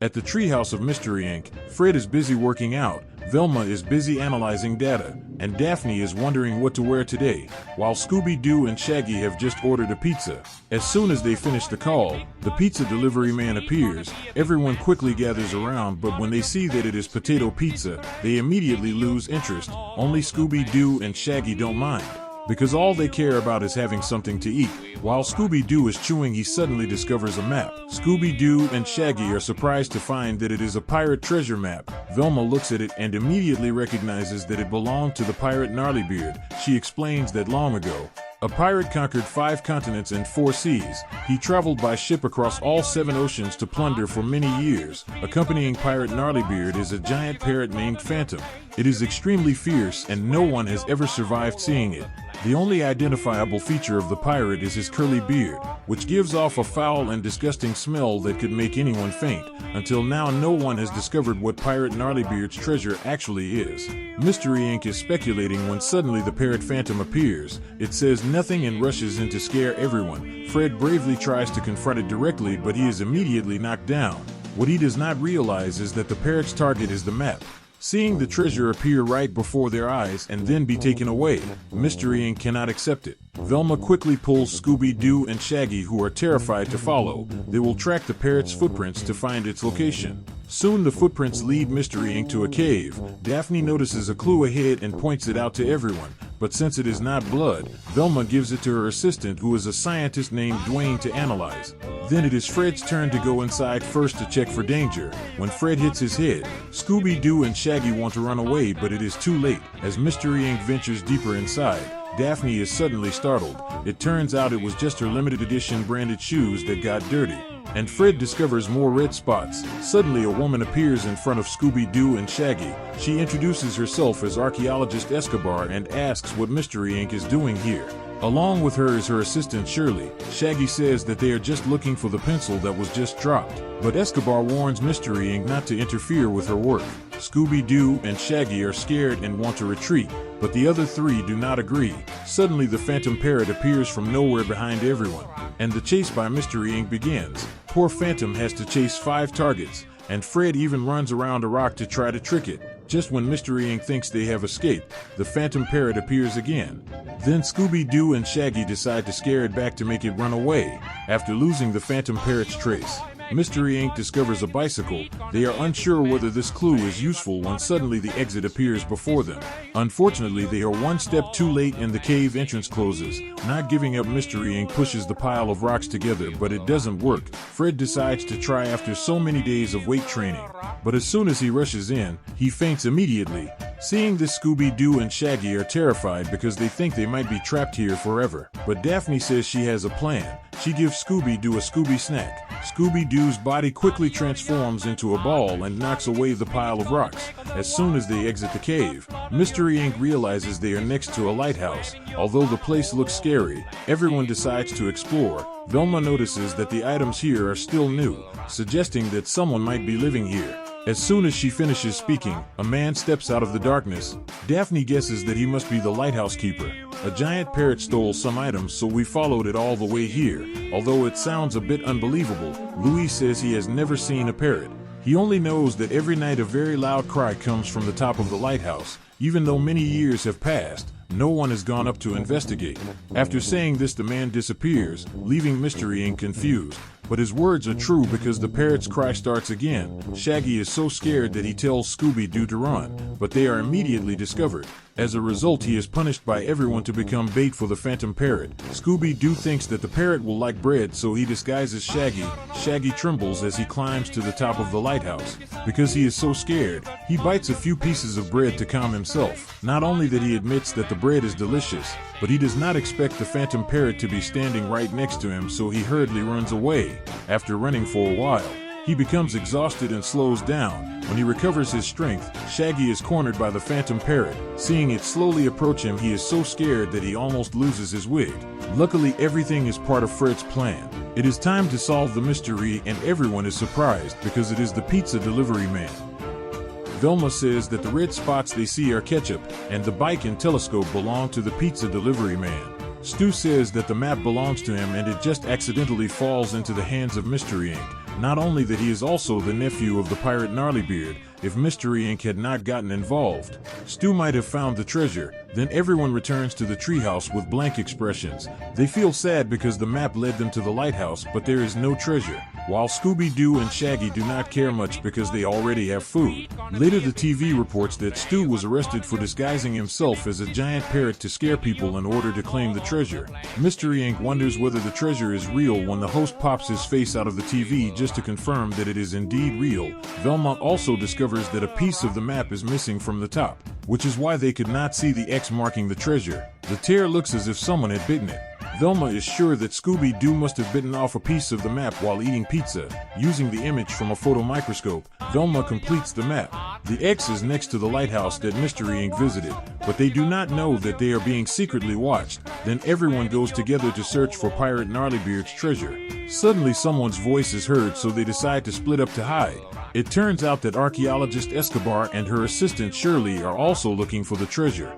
At the treehouse of Mystery Inc., Fred is busy working out, Velma is busy analyzing data, and Daphne is wondering what to wear today, while Scooby-Doo and Shaggy have just ordered a pizza. As soon as they finish the call, the pizza delivery man appears. Everyone quickly gathers around, but when they see that it is potato pizza, they immediately lose interest. Only Scooby-Doo and Shaggy don't mind, because all they care about is having something to eat. While Scooby-Doo is chewing, he suddenly discovers a map. Scooby-Doo and Shaggy are surprised to find that it is a pirate treasure map. Velma looks at it and immediately recognizes that it belonged to the pirate Gnarlybeard. She explains that long ago, a pirate conquered 5 continents and 4 seas. He traveled by ship across all 7 oceans to plunder for many years. Accompanying pirate Gnarlybeard is a giant parrot named Phantom. It is extremely fierce and no one has ever survived seeing it. The only identifiable feature of the pirate is his curly beard, which gives off a foul and disgusting smell that could make anyone faint. Until now, no one has discovered what pirate Gnarlybeard's treasure actually is. Mystery Inc. is speculating when suddenly the parrot Phantom appears. It says nothing and rushes in to scare everyone. Fred bravely tries to confront it directly, but he is immediately knocked down. What he does not realize is that the parrot's target is the map. Seeing the treasure appear right before their eyes and then be taken away, Mystery Inc. cannot accept it. Velma quickly pulls Scooby-Doo and Shaggy, who are terrified to follow. They will track the parrot's footprints to find its location. Soon the footprints lead Mystery Inc. to a cave. Daphne notices a clue ahead and points it out to everyone, but since it is not blood, Velma gives it to her assistant, who is a scientist named Dwayne, to analyze. Then it is Fred's turn to go inside first to check for danger. When Fred hits his head, Scooby-Doo and Shaggy want to run away, but it is too late. As Mystery Inc. ventures deeper inside, Daphne is suddenly startled. It turns out it was just her limited edition branded shoes that got dirty. And Fred discovers more red spots. Suddenly a woman appears in front of Scooby-Doo and Shaggy. She introduces herself as archaeologist Escobar and asks what Mystery Inc. is doing here. Along with her is her assistant Shirley. Shaggy says that they are just looking for the pencil that was just dropped, but Escobar warns Mystery Inc. not to interfere with her work. Scooby-Doo and Shaggy are scared and want to retreat, but the other 3 do not agree. Suddenly the Phantom Parrot appears from nowhere behind everyone, and the chase by Mystery Inc. begins. Poor Phantom has to chase 5 targets, and Fred even runs around a rock to try to trick it. Just when Mystery Inc. thinks they have escaped, the Phantom Parrot appears again. Then Scooby-Doo and Shaggy decide to scare it back to make it run away. After losing the Phantom Parrot's trace, Mystery Inc. discovers a bicycle. They are unsure whether this clue is useful when suddenly the exit appears before them. Unfortunately, they are one step too late and the cave entrance closes. Not giving up, Mystery Inc. pushes the pile of rocks together, but it doesn't work. Fred decides to try after so many days of weight training, but as soon as he rushes in, he faints immediately. Seeing this, Scooby-Doo and Shaggy are terrified because they think they might be trapped here forever. But Daphne says she has a plan. She gives Scooby-Doo a Scooby snack. Scooby-Doo's body quickly transforms into a ball and knocks away the pile of rocks. As soon as they exit the cave, Mystery Inc. realizes they are next to a lighthouse. Although the place looks scary, everyone decides to explore. Velma notices that the items here are still new, suggesting that someone might be living here. As soon as she finishes speaking, a man steps out of the darkness. Daphne guesses that he must be the lighthouse keeper. A giant parrot stole some items, so we followed it all the way here. Although it sounds a bit unbelievable, Louis says he has never seen a parrot. He only knows that every night a very loud cry comes from the top of the lighthouse. Even though many years have passed, no one has gone up to investigate. After saying this, the man disappears, leaving Mystery Inc. confused. But his words are true because the parrot's cry starts again. Shaggy is so scared that he tells Scooby-Doo to run, but they are immediately discovered. As a result, he is punished by everyone to become bait for the Phantom Parrot. Scooby-Doo thinks that the parrot will like bread, so he disguises Shaggy. Shaggy trembles as he climbs to the top of the lighthouse. Because he is so scared, he bites a few pieces of bread to calm himself. Not only that he admits that the bread is delicious, but he does not expect the Phantom Parrot to be standing right next to him, so he hurriedly runs away. After running for a while, he becomes exhausted and slows down. When he recovers his strength, Shaggy is cornered by the Phantom Parrot. Seeing it slowly approach him, he is so scared that he almost loses his wig. Luckily, everything is part of Fred's plan. It is time to solve the mystery, and everyone is surprised because it is the pizza delivery man. Velma says that the red spots they see are ketchup, and the bike and telescope belong to the pizza delivery man. Stu says that the map belongs to him and it just accidentally falls into the hands of Mystery Inc. Not only that, he is also the nephew of the pirate Gnarlybeard. If Mystery Inc. had not gotten involved, Stu might have found the treasure. Then everyone returns to the treehouse with blank expressions. They feel sad because the map led them to the lighthouse, but there is no treasure. While Scooby-Doo and Shaggy do not care much because they already have food. Later, the TV reports that Stu was arrested for disguising himself as a giant parrot to scare people in order to claim the treasure. Mystery Inc. wonders whether the treasure is real when the host pops his face out of the TV just to confirm that it is indeed real. Velma also discovers that a piece of the map is missing from the top, which is why they could not see the X marking the treasure. The tear looks as if someone had bitten it. Velma is sure that Scooby-Doo must have bitten off a piece of the map while eating pizza. Using the image from a photomicroscope, Velma completes the map. The X is next to the lighthouse that Mystery Inc. visited, but they do not know that they are being secretly watched. Then everyone goes together to search for Pirate Gnarlybeard's treasure. Suddenly someone's voice is heard, so they decide to split up to hide. It turns out that archaeologist Escobar and her assistant Shirley are also looking for the treasure.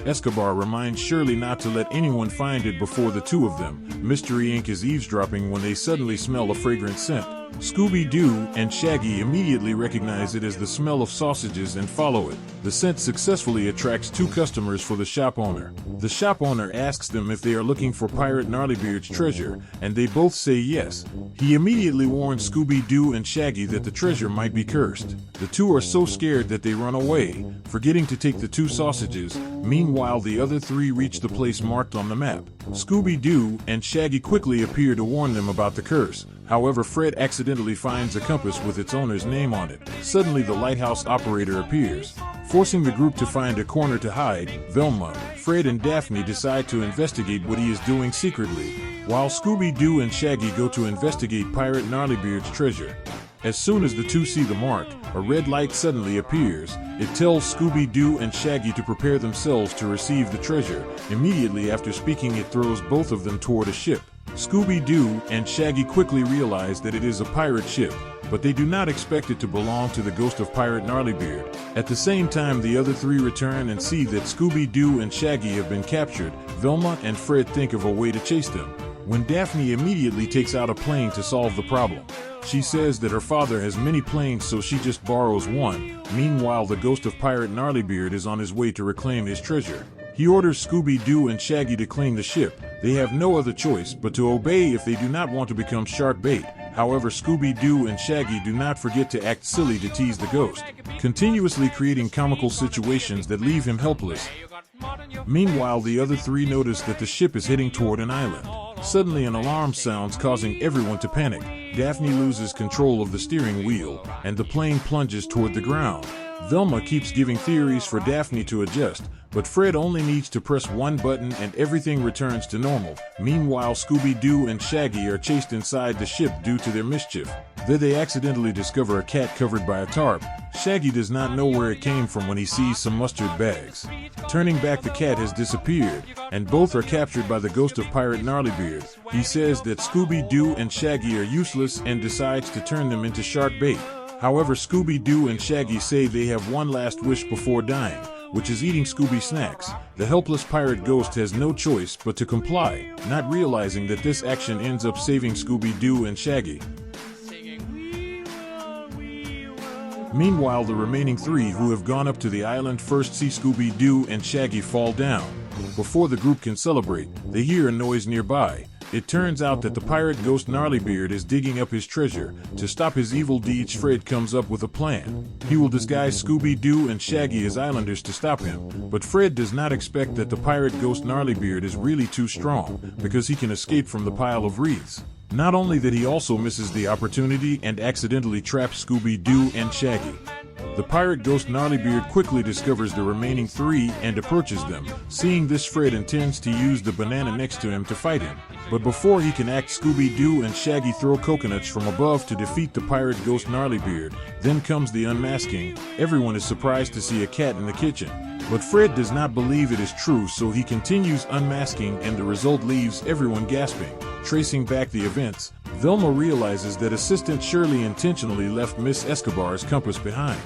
Escobar reminds Shirley not to let anyone find it before the two of them. Mystery Inc. is eavesdropping when they suddenly smell a fragrant scent. Scooby-Doo and Shaggy immediately recognize it as the smell of sausages and follow it. The scent successfully attracts two customers for the shop owner. The shop owner asks them if they are looking for Pirate Gnarlybeard's treasure, and they both say yes. He immediately warns Scooby-Doo and Shaggy that the treasure might be cursed. The two are so scared that they run away, forgetting to take the two sausages. Meanwhile, the other three reach the place marked on the map. Scooby-Doo and Shaggy quickly appear to warn them about the curse. However, Fred accidentally finds a compass with its owner's name on it. Suddenly, the lighthouse operator appears, forcing the group to find a corner to hide. Velma, Fred, and Daphne decide to investigate what he is doing secretly, while Scooby-Doo and Shaggy go to investigate Pirate Gnarlybeard's treasure. As soon as the two see the mark, a red light suddenly appears. It tells Scooby-Doo and Shaggy to prepare themselves to receive the treasure. Immediately after speaking, it throws both of them toward a ship. Scooby-Doo and Shaggy quickly realize that it is a pirate ship, but they do not expect it to belong to the ghost of Pirate Gnarlybeard. At the same time, the other three return and see that Scooby-Doo and Shaggy have been captured. Velma and Fred think of a way to chase them, when Daphne immediately takes out a plane to solve the problem. She says that her father has many planes, so she just borrows one. Meanwhile, the ghost of Pirate Gnarlybeard is on his way to reclaim his treasure. He orders Scooby-Doo and Shaggy to claim the ship. They have no other choice but to obey if they do not want to become shark bait. However, Scooby-Doo and Shaggy do not forget to act silly to tease the ghost, continuously creating comical situations that leave him helpless. Meanwhile, the other three notice that the ship is heading toward an island. Suddenly, an alarm sounds, causing everyone to panic. Daphne loses control of the steering wheel, and the plane plunges toward the ground. Velma keeps giving theories for Daphne to adjust, but Fred only needs to press one button and everything returns to normal. Meanwhile, Scooby-Doo and Shaggy are chased inside the ship due to their mischief. There they accidentally discover a cat covered by a tarp. Shaggy does not know where it came from when he sees some mustard bags. Turning back, the cat has disappeared, and both are captured by the ghost of Pirate Gnarlybeard. He says that Scooby-Doo and Shaggy are useless and decides to turn them into shark bait. However, Scooby-Doo and Shaggy say they have one last wish before dying, which is eating Scooby snacks. The helpless pirate ghost has no choice but to comply, not realizing that this action ends up saving Scooby-Doo and Shaggy. Meanwhile, the remaining three who have gone up to the island first see Scooby-Doo and Shaggy fall down. Before the group can celebrate, they hear a noise nearby. It turns out that the pirate ghost Gnarlybeard is digging up his treasure. To stop his evil deeds, Fred comes up with a plan. He will disguise Scooby-Doo and Shaggy as islanders to stop him, but Fred does not expect that the pirate ghost Gnarlybeard is really too strong, because he can escape from the pile of wreaths. Not only that, he also misses the opportunity and accidentally traps Scooby-Doo and Shaggy. The pirate ghost Gnarlybeard quickly discovers the remaining three and approaches them. Seeing this, Fred intends to use the banana next to him to fight him. But before he can act, Scooby-Doo and Shaggy throw coconuts from above to defeat the pirate ghost Gnarlybeard. Then comes the unmasking. Everyone is surprised to see a cat in the kitchen, but Fred does not believe it is true, so he continues unmasking, and the result leaves everyone gasping. Tracing back the events, Velma realizes that assistant Shirley intentionally left Miss Escobar's compass behind.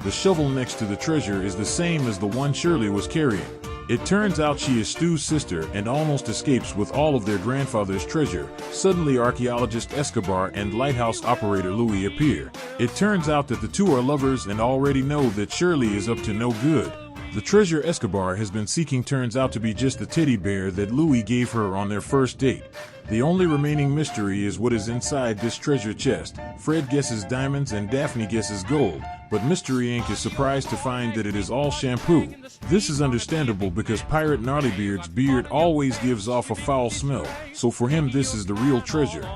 The shovel next to the treasure is the same as the one Shirley was carrying. It turns out she is Stu's sister and almost escapes with all of their grandfather's treasure. Suddenly, archaeologist Escobar and lighthouse operator Louis appear. It turns out that the two are lovers and already know that Shirley is up to no good. The treasure Escobar has been seeking turns out to be just the teddy bear that Louis gave her on their first date. The only remaining mystery is what is inside this treasure chest. Fred guesses diamonds and Daphne guesses gold, but Mystery Inc. is surprised to find that it is all shampoo. This is understandable because Pirate Gnarlybeard's beard always gives off a foul smell, so for him this is the real treasure.